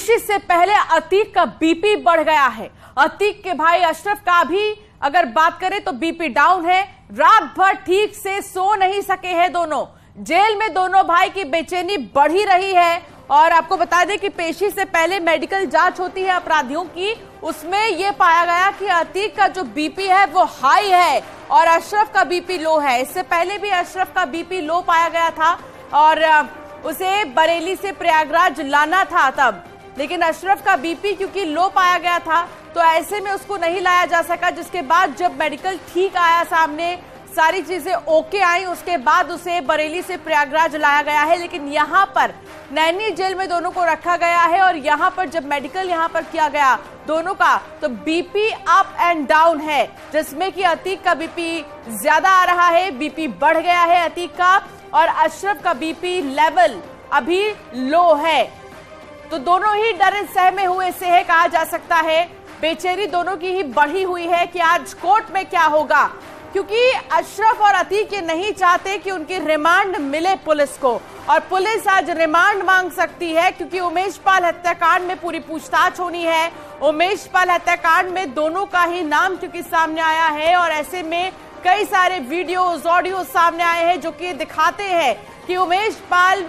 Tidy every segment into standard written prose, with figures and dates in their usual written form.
पेशी से पहले अतीक का बीपी बढ़ गया है। अतीक के भाई अशरफ का भी अगर बात करें तो बीपी डाउन है। रात भर ठीक से सो नहीं सके हैं दोनों। जेल में दोनों भाई की बेचैनी बढ़ ही रही है। और आपको बता दें कि पेशी से पहले मेडिकल जांच होती है अपराधियों की, उसमें यह पाया गया कि अतीक का जो बीपी है वो हाई है और अशरफ का बीपी लो है। इससे पहले भी अशरफ का बीपी लो पाया गया था और उसे बरेली से प्रयागराज लाना था तब, लेकिन अशरफ का बीपी क्योंकि लो पाया गया था तो ऐसे में उसको नहीं लाया जा सका। जिसके बाद जब मेडिकल ठीक आया, सामने सारी चीजें ओके आई, उसके बाद उसे बरेली से प्रयागराज लाया गया है। लेकिन यहाँ पर नैनी जेल में दोनों को रखा गया है और यहाँ पर जब मेडिकल यहाँ पर किया गया दोनों का, तो बीपी अप एंड डाउन है, जिसमें कि अतीक का बीपी ज्यादा आ रहा है, बीपी बढ़ गया है अतीक का, और अशरफ का बीपी लेवल अभी लो है। तो दोनों ही डरे सहमे हुए से है कहा जा सकता है। बेचैनी दोनों की ही बढ़ी हुई है कि आज कोर्ट में क्या होगा, क्योंकि अशरफ और अतीक ये नहीं चाहते कि उनकी रिमांड मिले पुलिस को, और पुलिस आज रिमांड मांग सकती है क्योंकि उमेश पाल हत्याकांड में पूरी पूछताछ होनी है। उमेश पाल हत्याकांड में दोनों का ही नाम क्योंकि सामने आया है और ऐसे में कई सारे वीडियोस ऑडियो सामने आए हैं जो कि दिखाते हैं कि उमेश पाल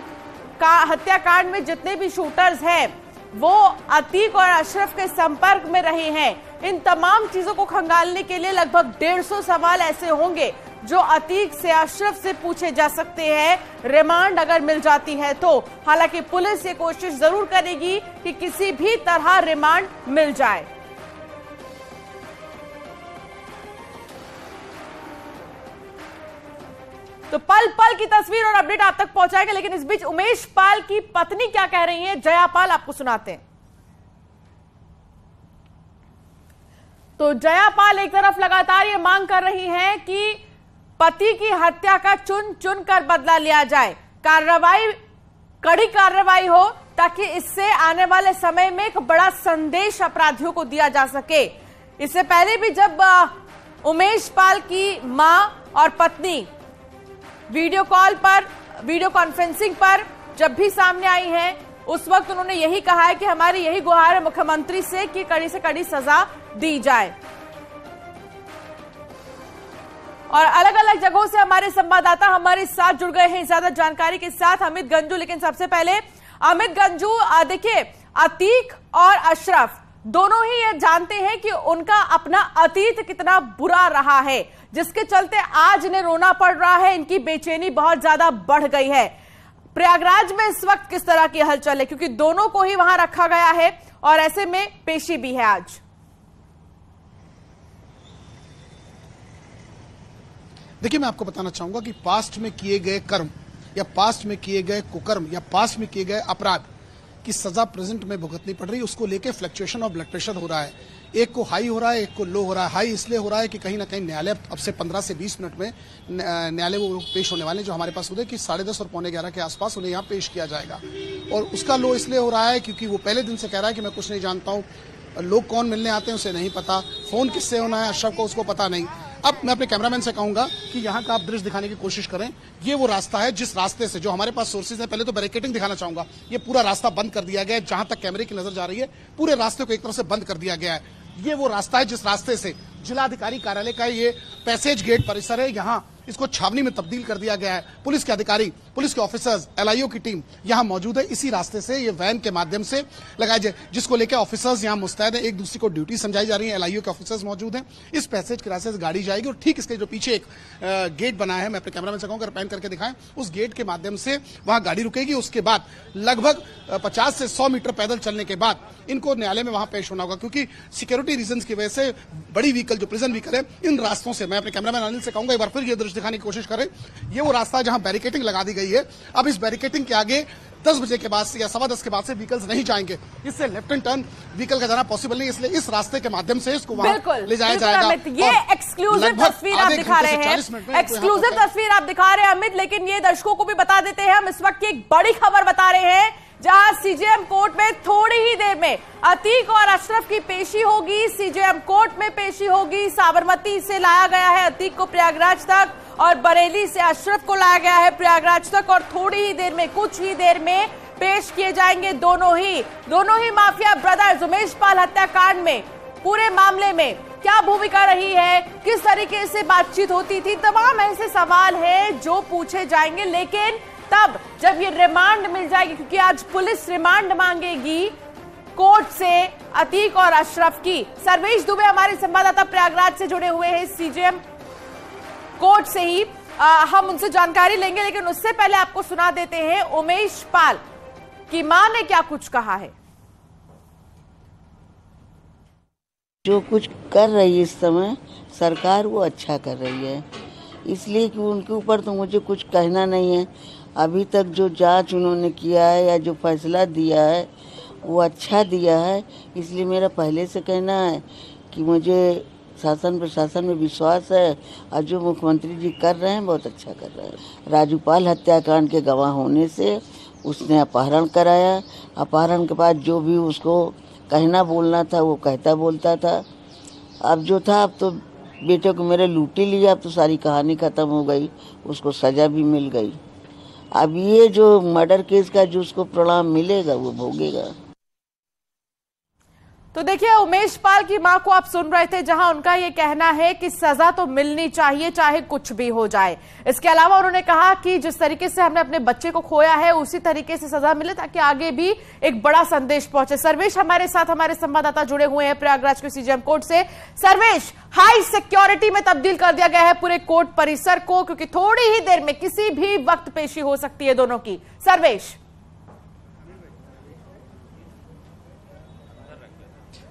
का हत्याकांड में जितने भी शूटर्स हैं वो अतीक और अशरफ के संपर्क में रहे हैं। इन तमाम चीजों को खंगालने के लिए लगभग 150 सवाल ऐसे होंगे जो अतीक से, अशरफ से पूछे जा सकते हैं रिमांड अगर मिल जाती है तो। हालांकि पुलिस ये कोशिश जरूर करेगी कि किसी भी तरह रिमांड मिल जाए। तो पल पल की तस्वीर और अपडेट आप तक पहुंचाएगा, लेकिन इस बीच उमेश पाल की पत्नी क्या कह रही हैं, जया पाल, आपको सुनाते हैं। तो जया पाल एक तरफ लगातार ये मांग कर रही हैं कि पति की हत्या का चुन चुन कर बदला लिया जाए, कार्रवाई, कड़ी कार्रवाई हो, ताकि इससे आने वाले समय में एक बड़ा संदेश अपराधियों को दिया जा सके। इससे पहले भी जब उमेश पाल की मां और पत्नी वीडियो कॉल पर, वीडियो कॉन्फ्रेंसिंग पर जब भी सामने आई हैं, उस वक्त उन्होंने यही कहा है कि हमारी यही गुहार है मुख्यमंत्री से कि कड़ी से कड़ी सजा दी जाए। और अलग अलग जगहों से हमारे संवाददाता हमारे साथ जुड़ गए हैं ज्यादा जानकारी के साथ। अमित गंजू, लेकिन सबसे पहले अमित गंजू, देखिए अतीक और अशरफ दोनों ही ये जानते हैं कि उनका अपना अतीत कितना बुरा रहा है, जिसके चलते आज इन्हें रोना पड़ रहा है, इनकी बेचैनी बहुत ज्यादा बढ़ गई है। प्रयागराज में इस वक्त किस तरह की हलचल है, क्योंकि दोनों को ही वहां रखा गया है और ऐसे में पेशी भी है आज। देखिए, मैं आपको बताना चाहूंगा कि पास्ट में किए गए कर्म या पास्ट में किए गए कुकर्म या पास्ट में किए गए अपराध की सजा प्रेजेंट में भुगतनी पड़ रही है। उसको लेके फ्लक्चुएशन और ब्लड प्रेशर हो रहा है, एक को हाई हो रहा है, एक को लो हो रहा है। हाई इसलिए हो रहा है कि कहीं ना कहीं न्यायालय अब से 15 से 20 मिनट में न्यायालय वो पेश होने वाले जो हमारे पास होते कि 10:30 और 11:15 के आसपास उन्हें यहाँ पेश किया जाएगा। और उसका लो इसलिए हो रहा है क्योंकि वो पहले दिन से कह रहा है कि मैं कुछ नहीं जानता हूँ, लोग कौन मिलने आते हैं उसे नहीं पता, फोन किससे होना है अशरफ को उसको पता नहीं। अब मैं अपने कैमरामैन से कहूंगा कि यहाँ का आप दृश्य दिखाने की कोशिश करें। ये वो रास्ता है जिस रास्ते से, जो हमारे पास सोर्सेज है, पहले तो बैरिकेडिंग दिखाना चाहूंगा। ये पूरा रास्ता बंद कर दिया गया है, जहां तक कैमरे की नजर जा रही है पूरे रास्ते को एक तरफ से बंद कर दिया गया है। ये वो रास्ता है जिस रास्ते से जिलाधिकारी कार्यालय का ये पैसेज गेट परिसर है, यहाँ इसको छावनी में तब्दील कर दिया गया है। पुलिस के अधिकारी, पुलिस के ऑफिसर्स, एलआईओ की टीम यहाँ मौजूद है। इसी रास्ते से ये वैन के माध्यम से लगाए जाए, जिसको लेकर ऑफिसर्स यहाँ मुस्तैद है, एक दूसरे को ड्यूटी समझाई जा रही है। एलआईओ के ऑफिसर्स मौजूद हैं। इस पैसेज के रास्ते से गाड़ी जाएगी और ठीक इसके जो पीछे एक गेट बना है, मैं अपने कैमरामैन से कहूँगा पैन करके दिखाएं, उस गेट के माध्यम से वहां गाड़ी रुकेगी। उसके बाद लगभग 50 से 100 मीटर पैदल चलने के बाद इनको न्यायालय में वहां पेश होना होगा, क्योंकि सिक्योरिटी रीजन की वजह से बड़ी व्हीकल, जो प्रिजन व्हीकल है, इन रास्तों से, मैं अपने कैमरामैन अनिल से कहूंगा एक बार फिर ये दृश्य दिखाने की कोशिश करें। ये वो रास्ता है जहां बैरिकेडिंग लगा दी गई है। अब इस बैरिकेडिंग के आगे 10 बजे के बाद से या 10:15 के बाद से व्हीकल्स नहीं जाएंगे। इससे लेफ्ट एंड टर्न व्हीकल का जाना पॉसिबल नहीं, इसलिए इस रास्ते के माध्यम से इसको वहां ले जाया जाएगा। ये एक्सक्लूसिव तस्वीर आप दिखा रहे हैं, एक्सक्लूसिव तस्वीर आप दिखा रहे हैं अमित, लेकिन ये दर्शकों को भी बता देते हैं, हम इस वक्त की एक बड़ी खबर बता रहे हैं, जहां सीजेएम कोर्ट में थोड़ी ही देर में अतीक और अशरफ की पेशी होगी। सीजेएम कोर्ट में पेशी होगी। साबरमती से लाया गया है अतीक को प्रयागराज तक और बरेली से अशरफ को लाया गया है प्रयागराज तक, और थोड़ी ही देर में, कुछ ही देर में पेश किए जाएंगे दोनों ही माफिया ब्रदर्स। उमेश पाल हत्याकांड में पूरे मामले में क्या भूमिका रही है, किस तरीके से बातचीत होती थी, तमाम ऐसे सवाल हैं जो पूछे जाएंगे। लेकिन तब जब ये रिमांड मिल जाएगी, क्योंकि आज पुलिस रिमांड मांगेगी कोर्ट से अतीक और अशरफ की। सर्वेश दुबे हमारे संवाददाता प्रयागराज से जुड़े हुए हैं सीजेएम कोर्ट से ही, हम उनसे जानकारी लेंगे। लेकिन उससे पहले आपको सुना देते हैं उमेश पाल की मां ने क्या कुछ कहा है। जो कुछ कर रही है इस समय सरकार, वो अच्छा कर रही है, इसलिए कि उनके ऊपर तो मुझे कुछ कहना नहीं है। अभी तक जो जांच उन्होंने किया है या जो फैसला दिया है वो अच्छा दिया है, इसलिए मेरा पहले से कहना है कि मुझे शासन प्रशासन में विश्वास है और जो मुख्यमंत्री जी कर रहे हैं बहुत अच्छा कर रहे हैं। राजूपाल हत्याकांड के गवाह होने से उसने अपहरण कराया, अपहरण के बाद जो भी उसको कहना बोलना था वो कहता बोलता था। अब जो था, अब तो बेटे को मेरे लूट ही लिया, अब तो सारी कहानी खत्म हो गई, उसको सजा भी मिल गई। अब ये जो मर्डर केस का जो उसको परिणाम मिलेगा वो भोगेगा। तो देखिए, उमेश पाल की मां को आप सुन रहे थे, जहां उनका ये कहना है कि सजा तो मिलनी चाहिए चाहे कुछ भी हो जाए। इसके अलावा उन्होंने कहा कि जिस तरीके से हमने अपने बच्चे को खोया है उसी तरीके से सजा मिले ताकि आगे भी एक बड़ा संदेश पहुंचे। सर्वेश हमारे साथ, हमारे संवाददाता जुड़े हुए हैं प्रयागराज के सीजेएम कोर्ट से। सर्वेश, हाई सिक्योरिटी में तब्दील कर दिया गया है पूरे कोर्ट परिसर को, क्योंकि थोड़ी ही देर में किसी भी वक्त पेशी हो सकती है दोनों की। सर्वेश,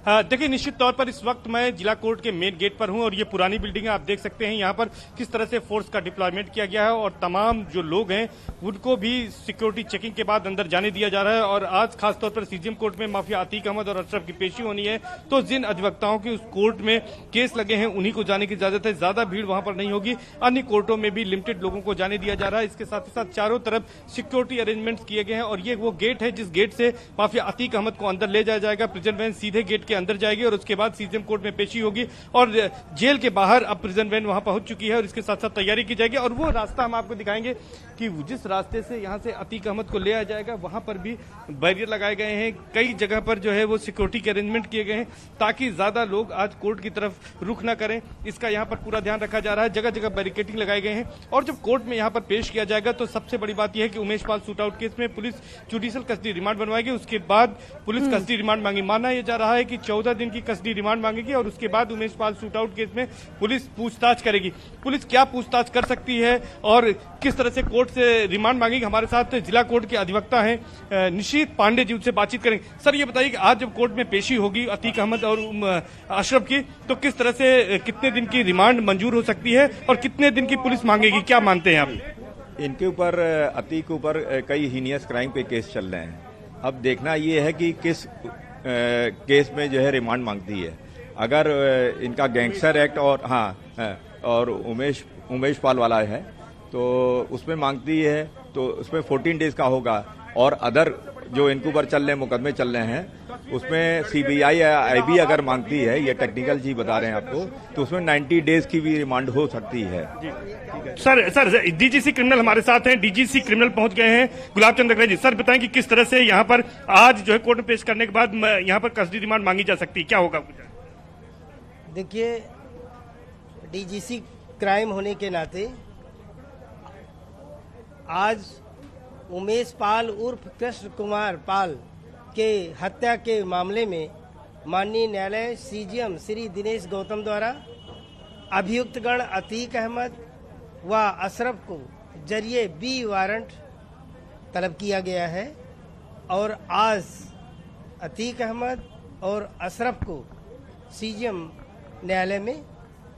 देखिए, निश्चित तौर पर इस वक्त मैं जिला कोर्ट के मेन गेट पर हूं और ये पुरानी बिल्डिंग है। आप देख सकते हैं यहाँ पर किस तरह से फोर्स का डिप्लॉयमेंट किया गया है और तमाम जो लोग हैं उनको भी सिक्योरिटी चेकिंग के बाद अंदर जाने दिया जा रहा है। और आज खासतौर पर सीजेएम कोर्ट में माफिया अतीक अहमद और अशरफ की पेशी होनी है, तो जिन अधिवक्ताओं के उस कोर्ट में केस लगे हैं उन्हीं को जाने की इजाजत है। ज्यादा भीड़ वहां पर नहीं होगी। अन्य कोर्टों में भी लिमिटेड लोगों को जाने दिया जा रहा है। इसके साथ ही साथ चारों तरफ सिक्योरिटी अरेंजमेंट्स किए गए हैं और ये वो गेट है जिस गेट से माफिया अतीक अहमद को अंदर ले जाया जाएगा। प्रिजन वैन सीधे गेट के अंदर जाएगी और उसके बाद सीजेएम कोर्ट में पेशी होगी और जेल के बाहर अब प्रिजन वैन वहां पहुंच चुकी है और इसके साथ साथ तैयारी की जाएगी। और वो रास्ता हम आपको दिखाएंगे कि जिस रास्ते से यहां से अतीक अहमद को ले आया जाएगा वहां पर भी बैरियर लगाए गए हैं। कई जगह पर जो है वो सिक्योरिटी के अरेंजमेंट किए गए हैं ताकि ज्यादा लोग आज कोर्ट की तरफ रुख न करें, इसका यहां पर पूरा ध्यान रखा जा रहा है। जगह जगह बैरिकेडिंग लगाए गए हैं और जब कोर्ट में यहां पर पेश किया जाएगा तो सबसे बड़ी बात यह है कि Umesh Pal shoot out case में पुलिस जुडिशियल कस्टडी रिमांड बनवाएगी। उसके बाद पुलिस कस्टडी रिमांड मांगी। माना यह जा रहा है कि 14 दिन की कस्टडी रिमांड मांगेगी और उसके बाद Umesh Pal shoot out case में पुलिस पूछताछ करेगी। पुलिस क्या पूछताछ कर सकती है और किस तरह से कोर्ट से रिमांड मांगेगी, हमारे साथ जिला कोर्ट के अधिवक्ता हैं निशीत पांडे जी, उनसे बातचीत करेंगे। सर, ये बताइए कि आज जब कोर्ट में पेशी होगी अतीक अहमद और अशरफ की, तो किस तरह से कितने दिन की रिमांड मंजूर हो सकती है और कितने दिन की पुलिस मांगेगी, क्या मानते हैं आप? इनके ऊपर, अतीक के ऊपर कई हीनियस क्राइम पे केस चल रहे हैं। अब देखना ये है कि किस केस में जो है रिमांड मांगती है। अगर इनका गैंगस्टर एक्ट और उमेश पाल वाला है तो उसमें मांगती है तो उसमें 14 डेज का होगा और अदर जो इनके ऊपर चल रहे मुकदमे चल रहे हैं उसमें सीबीआई या आईबी अगर मांगती है, ये टेक्निकल जी बता रहे हैं आपको, तो उसमें 90 डेज की भी रिमांड हो सकती है। सर डीजीसी क्रिमिनल हमारे साथ हैं, डीजीसी क्रिमिनल पहुंच गए हैं गुलाब चंद अग्रवाल जी। सर बताएं कि किस तरह से यहाँ पर आज जो है कोर्ट में पेश करने के बाद यहाँ पर कस्टडी रिमांड मांगी जा सकती है, क्या होगा? देखिए, डीजीसी क्राइम होने के नाते आज उमेश पाल उर्फ कृष्ण कुमार पाल के हत्या के मामले में माननीय न्यायालय सीजेएम श्री दिनेश गौतम द्वारा अभियुक्तगण अतीक अहमद व अशरफ को जरिए बी वारंट तलब किया गया है और आज अतीक अहमद और अशरफ को सीजेएम न्यायालय में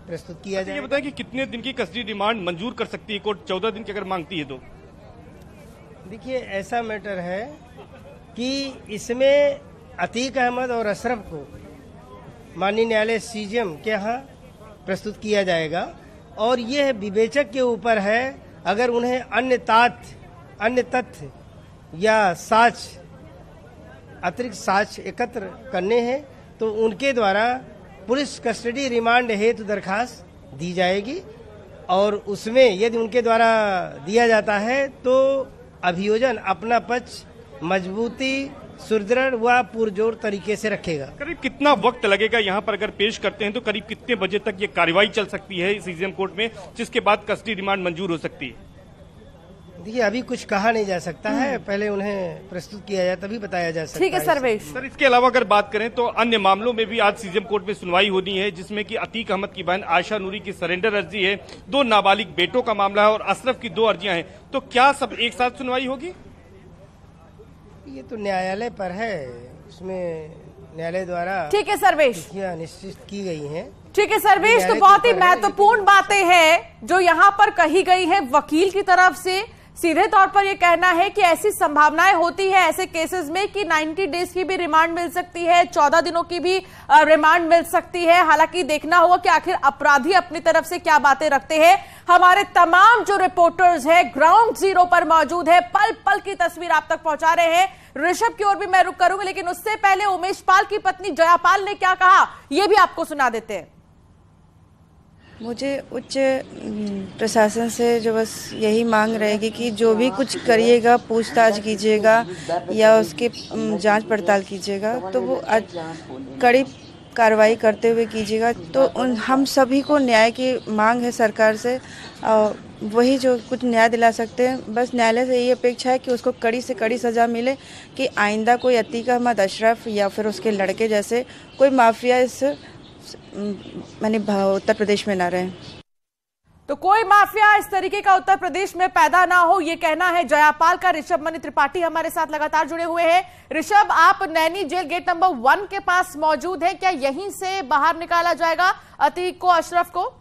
प्रस्तुत किया जाए। ये बताएं कि कितने दिन की कस्टडी रिमांड मंजूर कर सकती है कोर्ट? 14 दिन की अगर मांगती है तो? देखिए, ऐसा मैटर है कि इसमें अतीक अहमद और अशरफ को माननीय न्यायालय सीजेएम के यहाँ प्रस्तुत किया जाएगा और यह विवेचक के ऊपर है। अगर उन्हें अन्य तथ्य या साक्ष्य, अतिरिक्त साक्ष्य एकत्र करने हैं तो उनके द्वारा पुलिस कस्टडी रिमांड हेतु दरखास्त दी जाएगी और उसमें यदि उनके द्वारा दिया जाता है तो अभियोजन अपना पक्ष मजबूती, सुदृढ़ व पुरजोर तरीके से रखेगा। करीब कितना वक्त लगेगा यहाँ पर अगर पेश करते हैं तो करीब कितने बजे तक ये कार्रवाई चल सकती है सीजेएम कोर्ट में, जिसके बाद कस्टडी रिमांड मंजूर हो सकती है? देखिए अभी कुछ कहा नहीं जा सकता है, पहले उन्हें प्रस्तुत किया जाए तभी बताया जा सकता है। ठीक है सर्वेश। सर इसके अलावा अगर बात करें तो अन्य मामलों में भी आज सीजेएम कोर्ट में सुनवाई होनी है, जिसमें कि अतीक अहमद की बहन आयशा नूरी की सरेंडर अर्जी है, 2 नाबालिग बेटों का मामला है और अशरफ की 2 अर्जियां हैं। तो क्या सब एक साथ सुनवाई होगी? ये तो न्यायालय पर है, उसमें न्यायालय द्वारा ठीक है सर्वेश निश्चित की गई हैं। ठीक है सर्वेश, तो बहुत ही महत्वपूर्ण बातें हैं जो यहाँ पर कही गई हैं वकील की तरफ से। सीधे तौर पर यह कहना है कि ऐसी संभावनाएं होती है ऐसे केसेस में कि 90 डेज की भी रिमांड मिल सकती है, 14 दिनों की भी रिमांड मिल सकती है। हालांकि देखना होगा कि आखिर अपराधी अपनी तरफ से क्या बातें रखते हैं। हमारे तमाम जो रिपोर्टर्स हैं ग्राउंड जीरो पर मौजूद है, पल पल की तस्वीर आप तक पहुंचा रहे हैं। ऋषभ की ओर भी मैं रुक करूंगी, लेकिन उससे पहले उमेश पाल की पत्नी जयापाल ने क्या कहा यह भी आपको सुना देते हैं। मुझे उच्च प्रशासन से जो बस यही मांग रहेगी कि जो भी कुछ करिएगा, पूछताछ कीजिएगा या उसकी जांच पड़ताल कीजिएगा, तो वो कड़ी कार्रवाई करते हुए कीजिएगा। तो हम सभी को न्याय की मांग है सरकार से, और वही जो कुछ न्याय दिला सकते हैं। बस न्यायालय से यही अपेक्षा है कि उसको कड़ी से कड़ी सज़ा मिले, कि आइंदा कोई अतीक अहमद अशरफ या फिर उसके लड़के जैसे कोई माफिया इस उत्तर प्रदेश में ना रहे। तो कोई माफिया इस तरीके का उत्तर प्रदेश में पैदा ना हो, ये कहना है जयापाल का। ऋषभ मणि त्रिपाठी हमारे साथ लगातार जुड़े हुए हैं। ऋषभ, आप नैनी जेल गेट नंबर 1 के पास मौजूद हैं, क्या यहीं से बाहर निकाला जाएगा अतीक को, अशरफ को?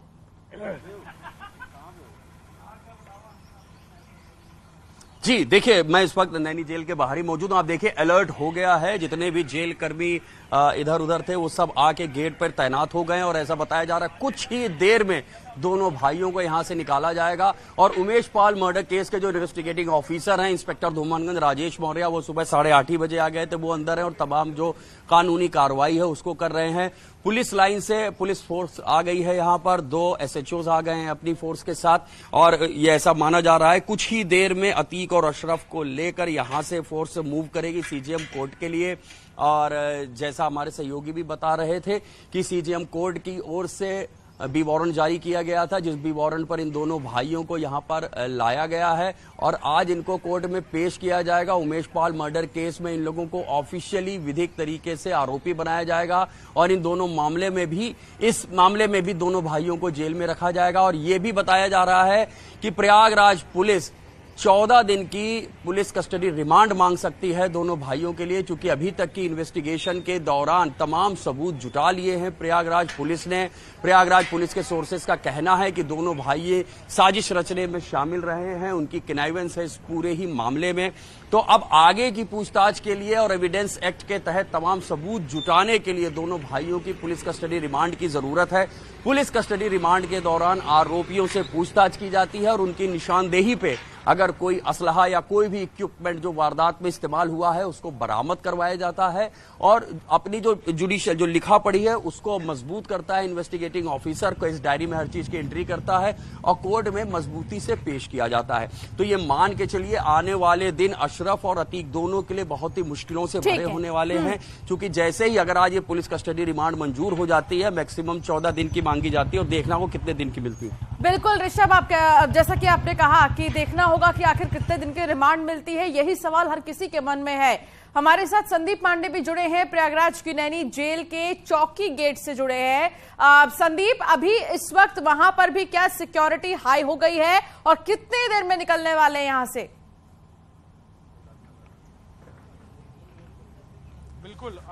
जी देखिए, मैं इस वक्त नैनी जेल के बाहर ही मौजूद हूं। आप देखिए अलर्ट हो गया है, जितने भी जेल कर्मी इधर उधर थे वो सब आके गेट पर तैनात हो गए हैं और ऐसा बताया जा रहा है कुछ ही देर में दोनों भाइयों को यहां से निकाला जाएगा। और उमेश पाल मर्डर केस के जो इन्वेस्टिगेटिंग ऑफिसर हैं इंस्पेक्टर धूमानगंज राजेश मौर्य, वो सुबह 8:30 बजे आ गए थे, वो अंदर है और तमाम जो कानूनी कार्रवाई है उसको कर रहे हैं। पुलिस लाइन से पुलिस फोर्स आ गई है यहाँ पर, 2 SHOs आ गए हैं अपनी फोर्स के साथ, और ये ऐसा माना जा रहा है कुछ ही देर में अतीक और अशरफ को लेकर यहां से फोर्स मूव करेगी सीजेएम कोर्ट के लिए। और जैसा हमारे सहयोगी भी बता रहे थे कि सीजेएम कोर्ट की ओर से बी वारंट जारी किया गया था, जिस बी वारंट पर इन दोनों भाइयों को यहां पर लाया गया है और आज इनको कोर्ट में पेश किया जाएगा। उमेश पाल मर्डर केस में इन लोगों को ऑफिशियली विधिक तरीके से आरोपी बनाया जाएगा और इन दोनों मामले में भी, इस मामले में भी दोनों भाइयों को जेल में रखा जाएगा। और ये भी बताया जा रहा है कि प्रयागराज पुलिस 14 दिन की पुलिस कस्टडी रिमांड मांग सकती है दोनों भाइयों के लिए, क्योंकि अभी तक की इन्वेस्टिगेशन के दौरान तमाम सबूत जुटा लिए हैं प्रयागराज पुलिस ने। प्रयागराज पुलिस के सोर्सेस का कहना है कि दोनों भाई साजिश रचने में शामिल रहे हैं, उनकी कनेवेंस है इस पूरे ही मामले में। तो अब आगे की पूछताछ के लिए और एविडेंस एक्ट के तहत तमाम सबूत जुटाने के लिए दोनों भाइयों की पुलिस कस्टडी रिमांड की जरूरत है। पुलिस कस्टडी रिमांड के दौरान आरोपियों से पूछताछ की जाती है और उनकी निशानदेही पे अगर कोई असलहा या कोई भी इक्विपमेंट जो वारदात में इस्तेमाल हुआ है उसको बरामद करवाया जाता है और अपनी जो जुडिशियल जो लिखा पढ़ी है उसको मजबूत करता है इन्वेस्टिगेटिंग ऑफिसर को, इस डायरी में हर चीज की एंट्री करता है और कोर्ट में मजबूती से पेश किया जाता है। तो ये मान के चलिए आने वाले दिन अशरफ और अतीक दोनों के लिए बहुत ही मुश्किलों से भरे होने वाले हैं, क्योंकि जैसे ही अगर आज ये पुलिस कस्टडी रिमांड मंजूर हो जाती है, मैक्सिमम 14 दिन की मांगी जाती है और देखना हो कितने दिन की मिलती है। बिल्कुल ऋषभ, आप जैसा कि आपने कहा कि देखना होगा कि आखिर कितने दिन की रिमांड मिलती है, यही सवाल हर किसी के मन में है। हमारे साथ संदीप पांडे भी जुड़े हैं, प्रयागराज की नैनी जेल के चौकी गेट से जुड़े हैं। संदीप, अभी इस वक्त वहां पर भी क्या सिक्योरिटी हाई हो गई है और कितनी देर में निकलने वाले हैं यहां से?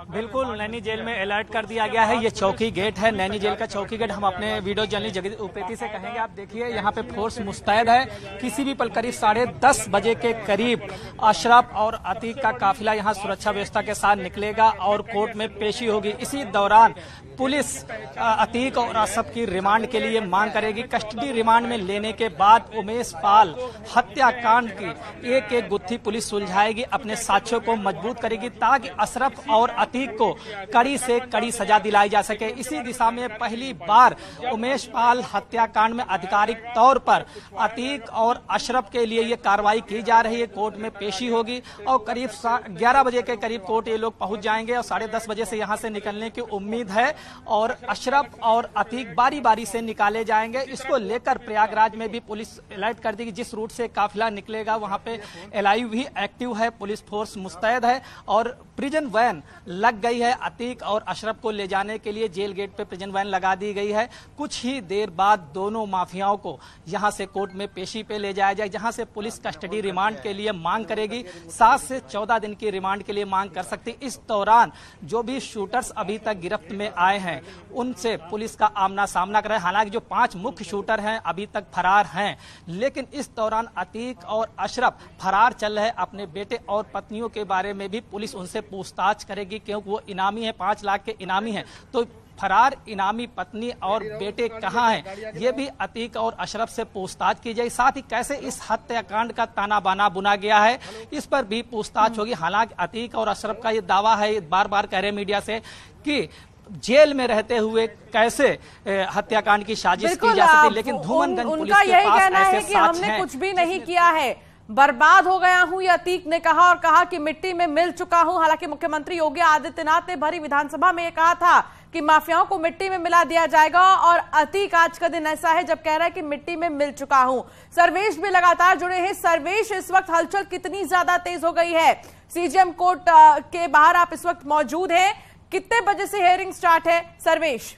बिल्कुल नैनी जेल में अलर्ट कर दिया गया है। ये चौकी गेट है, नैनी जेल का चौकी गेट। हम अपने वीडियो जर्नलिस्ट जगदीश उपेती से कहेंगे, आप देखिए यहाँ पे फोर्स मुस्तैद है। किसी भी पल करीब 10:30 बजे के करीब अशरफ और अतीक का काफिला यहाँ सुरक्षा व्यवस्था के साथ निकलेगा और कोर्ट में पेशी होगी। इसी दौरान पुलिस अतीक और अशरफ की रिमांड के लिए मांग करेगी। कस्टडी रिमांड में लेने के बाद उमेश पाल हत्याकांड की एक एक गुत्थी पुलिस सुलझाएगी, अपने साक्ष्यों को मजबूत करेगी ताकि अशरफ और अतीक को कड़ी से कड़ी सजा दिलाई जा सके। इसी दिशा में पहली बार उमेश पाल हत्याकांड में आधिकारिक तौर पर अतीक और अशरफ के लिए ये कार्रवाई की जा रही है। कोर्ट में पेशी होगी और करीब 11 बजे के करीब कोर्ट ये लोग पहुंच जाएंगे और 10:30 बजे से यहां से निकलने की उम्मीद है और अशरफ और अतीक बारी बारी से निकाले जाएंगे। इसको लेकर प्रयागराज में भी पुलिस अलर्ट कर दी कि जिस रूट से काफिला निकलेगा वहां पे एलआईयू भी एक्टिव है, पुलिस फोर्स मुस्तैद है और प्रिजन वैन लग गई है। अतीक और अशरफ को ले जाने के लिए जेल गेट पे प्रिजन वैन लगा दी गई है। कुछ ही देर बाद दोनों माफियाओं को यहां से कोर्ट में पेशी पे ले जाया जाए, जहां से पुलिस कस्टडी रिमांड के लिए मांग करेगी। 7 से 14 दिन की रिमांड के लिए मांग कर सकती। इस दौरान जो भी शूटर्स अभी तक गिरफ्त में आए हैं उनसे पुलिस का आमना सामना करे। हालांकि जो 5 मुख्य शूटर हैं अभी तक फरार हैं, लेकिन इस दौरान अतीक और अशरफ फरार चल रहे। अपने बेटे और पत्नियों के बारे में भी पुलिस उनसे पूछताछ करेगी क्योंकि वो इनामी है, 5 लाख के इनामी हैं। तो फरार इनामी पत्नी और बेटे कहां हैं, ये भी अतीक और अशरफ से पूछताछ की जाए। साथ ही कैसे इस हत्याकांड का ताना बाना बुना गया है इस पर भी पूछताछ होगी। हालांकि अतीक और अशरफ का ये दावा है, बार बार कह रहे मीडिया से, कि जेल में रहते हुए कैसे हत्याकांड की साजिश की जा सकती, लेकिन धूमनगंज पुलिस के पास ऐसे साक्ष्य हमने कुछ भी नहीं किया है, बर्बाद हो गया हूं, ये अतीक ने कहा और कहा कि मिट्टी में मिल चुका हूं। हालांकि मुख्यमंत्री योगी आदित्यनाथ ने भरी विधानसभा में ये कहा था कि माफियाओं को मिट्टी में मिला दिया जाएगा और अतीक आज का दिन ऐसा है जब कह रहा है कि मिट्टी में मिल चुका हूं। सर्वेश भी लगातार जुड़े हैं। सर्वेश, इस वक्त हलचल कितनी ज्यादा तेज हो गई है? सीजेएम कोर्ट के बाहर आप इस वक्त मौजूद हैं, कितने बजे से हियरिंग स्टार्ट है सर्वेश?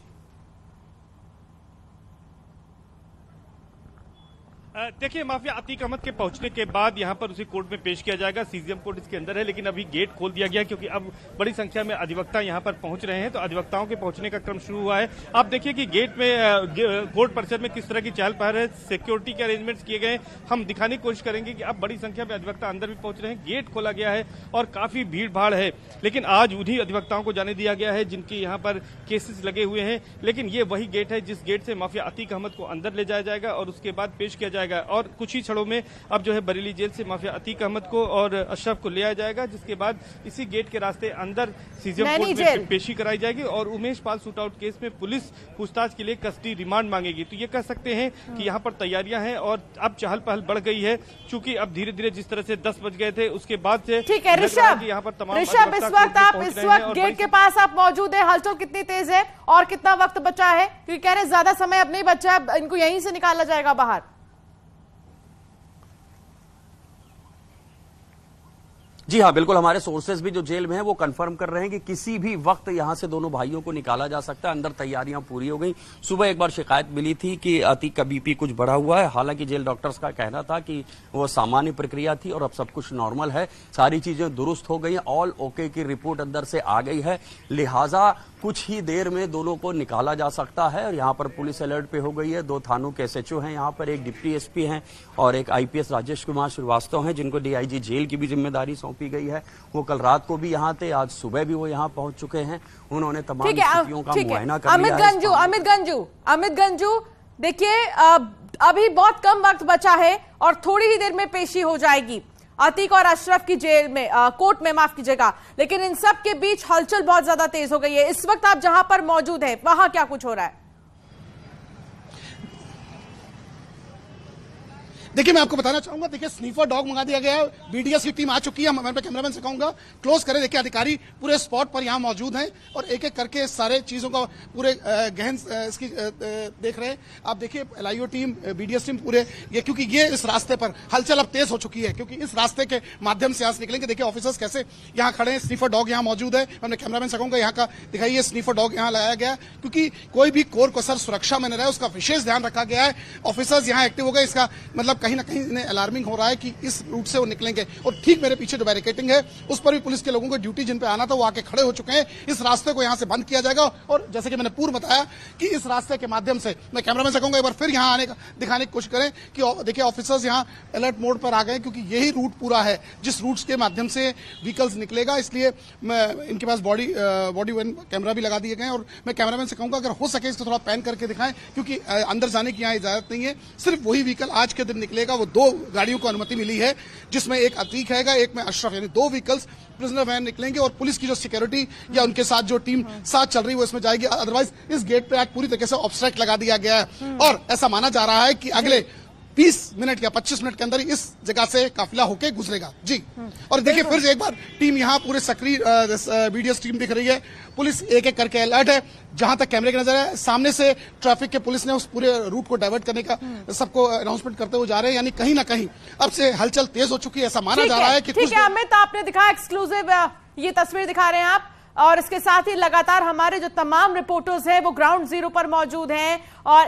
देखिए, माफिया अतीक अहमद के पहुंचने के बाद यहां पर उसे कोर्ट में पेश किया जाएगा। सीजेएम कोर्ट इसके अंदर है, लेकिन अभी गेट खोल दिया गया क्योंकि अब बड़ी संख्या में अधिवक्ता यहां पर पहुंच रहे हैं, तो अधिवक्ताओं के पहुंचने का क्रम शुरू हुआ है। आप देखिए कि गेट में कोर्ट परिसर में किस तरह की चहल पहल है, सिक्योरिटी के अरेंजमेंट्स किए गए। हम दिखाने की कोशिश करेंगे कि अब बड़ी संख्या में अधिवक्ता अंदर भी पहुंच रहे हैं, गेट खोला गया है और काफी भीड़ भाड़ है। लेकिन आज उन्हीं अधिवक्ताओं को जाने दिया गया है जिनके यहाँ पर केसेस लगे हुए हैं। लेकिन ये वही गेट है जिस गेट से माफिया अतीक अहमद को अंदर ले जाया जाएगा और उसके बाद पेश किया जाएगा। और कुछ ही क्षणों में अब जो है बरेली जेल से माफिया अतीक अहमद को और अशरफ को ले आया जाएगा, जिसके बाद इसी गेट के रास्ते अंदर सीजेएम कोर्ट में पेशी कराई जाएगी और उमेश पाल शूटआउट केस में पुलिस पूछताछ के लिए कस्टडी रिमांड मांगेगी। तो ये कह सकते हैं कि यहाँ पर तैयारियां हैं और अब चहल पहल बढ़ गई है, चूंकि अब धीरे धीरे जिस तरह से 10 बज गए थे उसके बाद से। ठीक है ऋषभ, यहाँ पर तमाम इस वक्त गेट के पास आप मौजूद है, हलचल कितनी तेज है और कितना वक्त बचा है? क्योंकि कह रहे ज्यादा समय अब नहीं बचा, इनको यहीं से निकाला जाएगा बाहर। जी हाँ, बिल्कुल, हमारे सोर्सेज भी जो जेल में हैं वो कंफर्म कर रहे हैं कि किसी भी वक्त यहां से दोनों भाइयों को निकाला जा सकता है। अंदर तैयारियां पूरी हो गई। सुबह एक बार शिकायत मिली थी कि अतीक का बीपी कुछ बढ़ा हुआ है, हालांकि जेल डॉक्टर्स का कहना था कि वो सामान्य प्रक्रिया थी और अब सब कुछ नॉर्मल है, सारी चीजें दुरुस्त हो गई, ऑल ओके की रिपोर्ट अंदर से आ गई है, लिहाजा कुछ ही देर में दोनों को निकाला जा सकता है। और यहाँ पर पुलिस अलर्ट पे हो गई है। 2 थानों के एसएचओ हैं, यहाँ पर एक डिप्टी एसपी हैं और एक आईपीएस राजेश कुमार श्रीवास्तव हैं, जिनको डीआईजी जेल की भी जिम्मेदारी सौंपी गई है। वो कल रात को भी यहाँ थे, आज सुबह भी वो यहाँ पहुंच चुके हैं। उन्होंने तमाम स्थितियों का मुआयना कर लिया है। अमित गंजू, देखिए अभी बहुत कम वक्त बचा है और थोड़ी ही देर में पेशी हो जाएगी अतीक और अशरफ की जेल में, कोर्ट में, माफ कीजिएगा। लेकिन इन सब के बीच हलचल बहुत ज्यादा तेज हो गई है। इस वक्त आप जहां पर मौजूद हैं वहां क्या कुछ हो रहा है? देखिए, मैं आपको बताना चाहूंगा, देखिए स्नीफर डॉग मंगा दिया गया है, बीडीएस की टीम आ चुकी है। मैं अपने कैमरामैन से कहूंगा क्लोज करें। देखिए, अधिकारी पूरे स्पॉट पर यहां मौजूद हैं और एक एक करके सारे चीजों का पूरे गहन इसकी देख रहे हैं। आप देखिए एलआईओ टीम, बीडीएस टीम पूरे ये, क्योंकि ये इस रास्ते पर हलचल अब तेज हो चुकी है, क्योंकि इस रास्ते के माध्यम से यहां से निकलेंगे। देखिए ऑफिसर्स कैसे यहाँ खड़े हैं, स्नीफर डॉग यहाँ मौजूद है। मैं अपने कैमरामैन से कहूंगा यहाँ का दिखाइए, स्नीफर डॉग यहाँ लगाया गया, क्योंकि कोई भी कोर कसर सुरक्षा में न रहे उसका विशेष ध्यान रखा गया है। ऑफिसर्स यहाँ एक्टिव हो गए, इसका मतलब कहीं ना कहीं इन्हें अलार्मिंग हो रहा है कि इस रूट से वो निकलेंगे। और ठीक मेरे पीछे जो बैरिकेटिंग है उस पर भी पुलिस के लोगों को ड्यूटी जिन पे आना था वो आके खड़े हो चुके हैं। इस रास्ते को यहां से बंद किया जाएगा और जैसे कि मैंने पूर्व बताया कि इस रास्ते के माध्यम से, मैं कैमरामैन से कहूंगा एक बार फिर यहां आने का दिखाने की कोशिश करें कि देखिए ऑफिसर्स यहां अलर्ट मोड पर आ गए, क्योंकि यही रूट पूरा है जिस रूट के माध्यम से व्हीकल्स निकलेगा। इसलिए इनके पास बॉडी कैमरा भी लगा दिए गए और मैं कैमरामैन से कहूंगा अगर हो सके इसको थोड़ा पैन करके दिखाएं, क्योंकि अंदर जाने की यहां इजाजत नहीं है। सिर्फ वही व्हीकल आज के दिन निकले निकलेगा। वो 2 गाड़ियों को अनुमति मिली है, जिसमें एक अतीक है, एक में अशरफ, यानी 2 व्हीकल्स प्रिजनर वैन निकलेंगे और पुलिस की जो सिक्योरिटी या उनके साथ जो टीम साथ चल रही है वो इसमें जाएगी। अदरवाइज इस गेट पे आज पूरी तरीके से ऑब्स्ट्रक्ट लगा दिया गया है और ऐसा माना जा रहा है कि अगले 20 मिनट या 25 मिनट के अंदर ही इस जगह से काफिला होके गुजरेगा। जी, और देखिए फिर एक बार टीम यहाँ पूरे सक्रिय वीडियो टीम दिख रही है। पुलिस एक एक करके अलर्ट है। जहां तक कैमरे की नजर है, सामने से ट्रैफिक के पुलिस ने उस पूरे रूट को डाइवर्ट करने का सबको अनाउंसमेंट करते हुए जा रहे हैं, यानी कहीं ना कहीं अब से हलचल तेज हो चुकी है, ऐसा माना जा रहा है कि ठीक है अमित, आपने दिखाया एक्सक्लूसिव ये तस्वीर दिखा रहे हैं आप, और इसके साथ ही लगातार हमारे जो तमाम रिपोर्टर्स हैं वो ग्राउंड जीरो पर मौजूद हैं और